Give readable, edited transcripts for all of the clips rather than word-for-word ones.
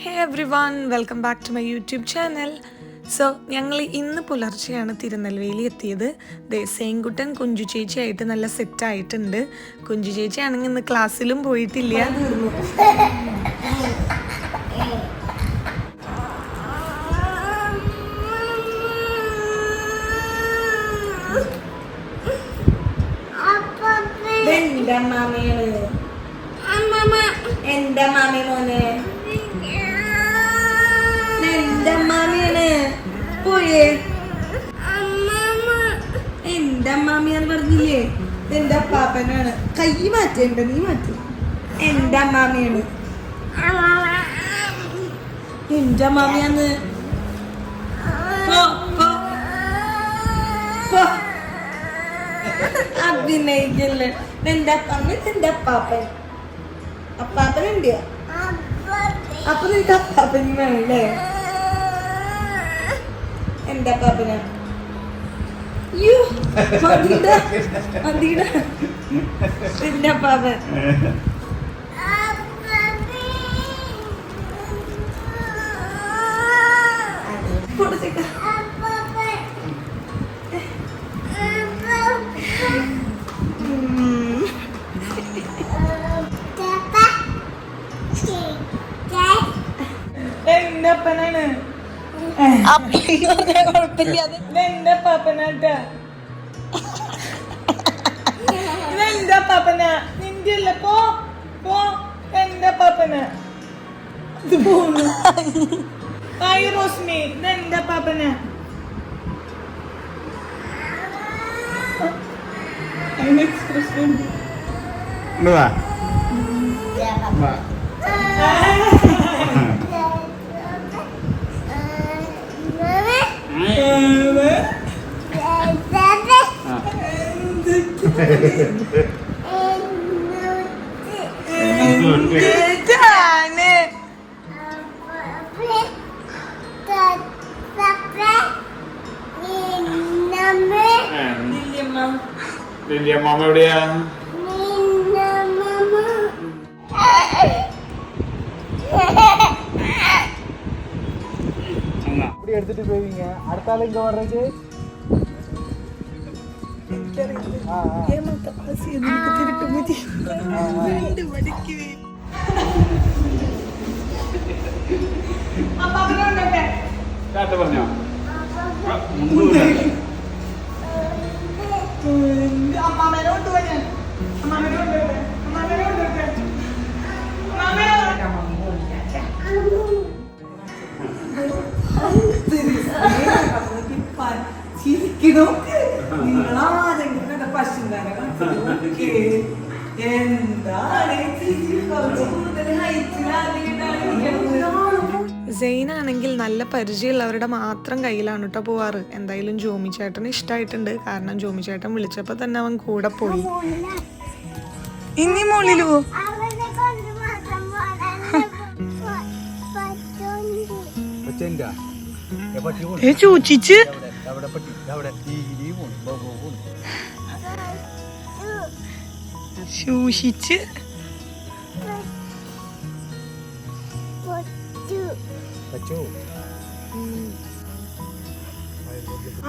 Hey everyone, welcome back to my YouTube channel. So, ഞങ്ങൾ ഇന്ന് പുലർച്ചെയാണ് തിരുനെൽവേലി എത്തിയത്. സെയിൻകുട്ടൻ കുഞ്ചു ചേച്ചി ആയിട്ട് നല്ല സെറ്റ് ആയിട്ടുണ്ട്. കുഞ്ചു ചേച്ചി ആണെങ്കിൽ ഇന്ന് ക്ലാസ്സിലും പോയിട്ടില്ല. എന്റെ മാമി മോനെ എന്റെ മാമിയാണ് പോയേ എന്റെ മാമിയാന്ന് പറഞ്ഞില്ലേ എന്റെ പാപ്പനാണ് കൈ മാറ്റേണ്ട നീ മാറ്റും എന്റെ മാമിയാണ് എന്റെ മാമിയാന്ന് അഭിനയിക്കല്ലേ എന്റെ എന്റെ പാപ്പൻ അപ്പാപ്പനുണ്ട് അപ്പൊ നിനക്ക് അപ്പാപ്പന് വേണല്ലേ എന്റെ അപ്പാപ്പന എന്റെ അപ്പാപ്പൻ എന്റെ അപ്പനാണ് കുഴപ്പമില്ലാതെ എന്റെ പാപ്പനാട്ടാ എന്റെ പാപ്പന നിന്റെ അല്ല പോ പോ എന്റെ പാപ്പന ഇത് പോണു ആയി റോസ്മി എന്റെ പാപ്പന എക്സ്പ്രഷൻ മാമ എവിടെയാ എടുത്തിട്ട് പോയിங்க അടുത്ത ആൾ ഇങ്ങ വர்றது പറഞ്ഞോ അമ്മാമേനോട്ട് പോയി നിങ്ങളാരെങ്കിലും പശുണ്ടാണ് എന്താണ് സെയിനാണെങ്കിൽ നല്ല പരിചയമുള്ളവരുടെ മാത്രം കയ്യിലാണ് കേട്ടോ പോവാറ്. എന്തായാലും ജോമി ചേട്ടന് ഇഷ്ടമായിട്ടുണ്ട്. കാരണം ജോമി ചേട്ടൻ വിളിച്ചപ്പോൾ തന്നെ അവൻ കൂടെ പോയി. ഇനി മോളിലോ ചൂച്ചിച്ച് ശൂഷിച്ച്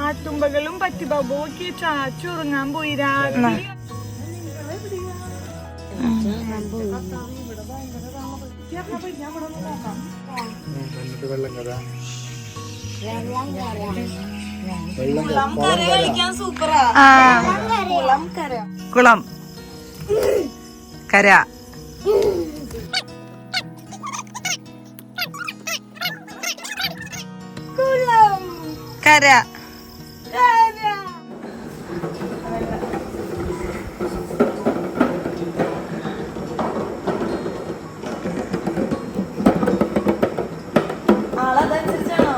ആട്ടുമ്പകളും പറ്റിബാബുവൊക്കെ ചാച്ചുറങ്ങാൻ പോയി രാത്രി. കുളം കര കര ആളതനുസരിച്ചാണോ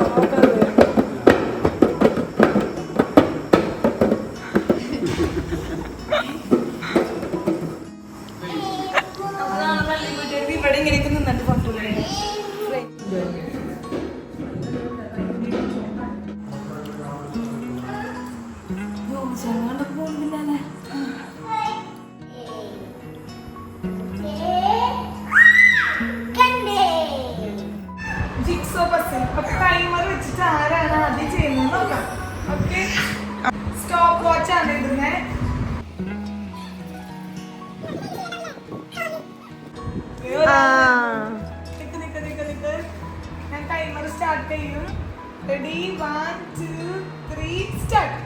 ഇവിടെ ഇങ്ങനെ നിന്നിട്ട് കൊണ്ടുപോയി പസിൽ. അപ്പൊ ടൈമർ വെച്ചിട്ട് ആരാണ് ആദ്യം ചെയ്യുന്നത് നോക്കാം. ഓക്കെ, സ്റ്റോപ്പ് വാച്ച് ആണ് ഇടുന്നത്. ഞാൻ ടൈമർ സ്റ്റാർട്ട് ചെയ്യും. Ready, 1 2 3 start.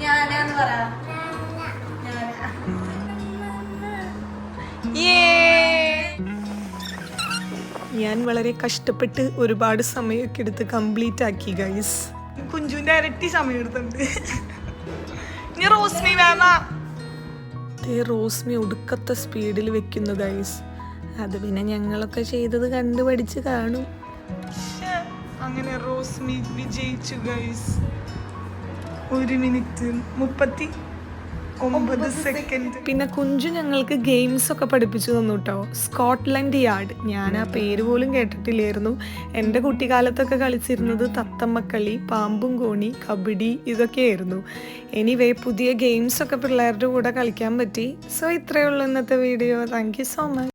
ഞാനാന്ന് പറ. ഞാൻ വളരെ കഷ്ടപ്പെട്ട് ഒരുപാട് സമയമൊക്കെ എടുത്ത് കംപ്ലീറ്റ് ആക്കി ഗൈസ്. കുഞ്ചുവിന്റെ ഇരട്ടി സമയം എടുത്തുണ്ട്. ഇനി റോസ്മി വേണ. റോസ്മി ഒടുക്കത്തെ സ്പീഡിൽ വെക്കുന്നു ഗൈസ്. അത് പിന്നെ ഞങ്ങളൊക്കെ ചെയ്തത് കണ്ടുപഠിച്ച് കാണും. അങ്ങനെ റോസ്മി വിജയിച്ചു ഗൈസ്. 1 minute 39 second. പിന്നെ കുഞ്ചു ഞങ്ങൾക്ക് ഗെയിംസ് ഒക്കെ പഠിപ്പിച്ചു തന്നു കേട്ടോ. സ്കോട്ട്ലൻഡ് യാർഡ്, ഞാൻ ആ പേര് പോലും കേട്ടിട്ടില്ലായിരുന്നു. എൻ്റെ കുട്ടിക്കാലത്തൊക്കെ കളിച്ചിരുന്നത് തത്തമ്മക്കളി, പാമ്പും കോണി, കബഡി ഇതൊക്കെയായിരുന്നു. എനിവേ പുതിയ ഗെയിംസ് ഒക്കെ പിള്ളേരുടെ കൂടെ കളിക്കാൻ പറ്റി. സോ ഇത്രയേ ഉള്ളൂ ഇന്നത്തെ video. Thank you so much.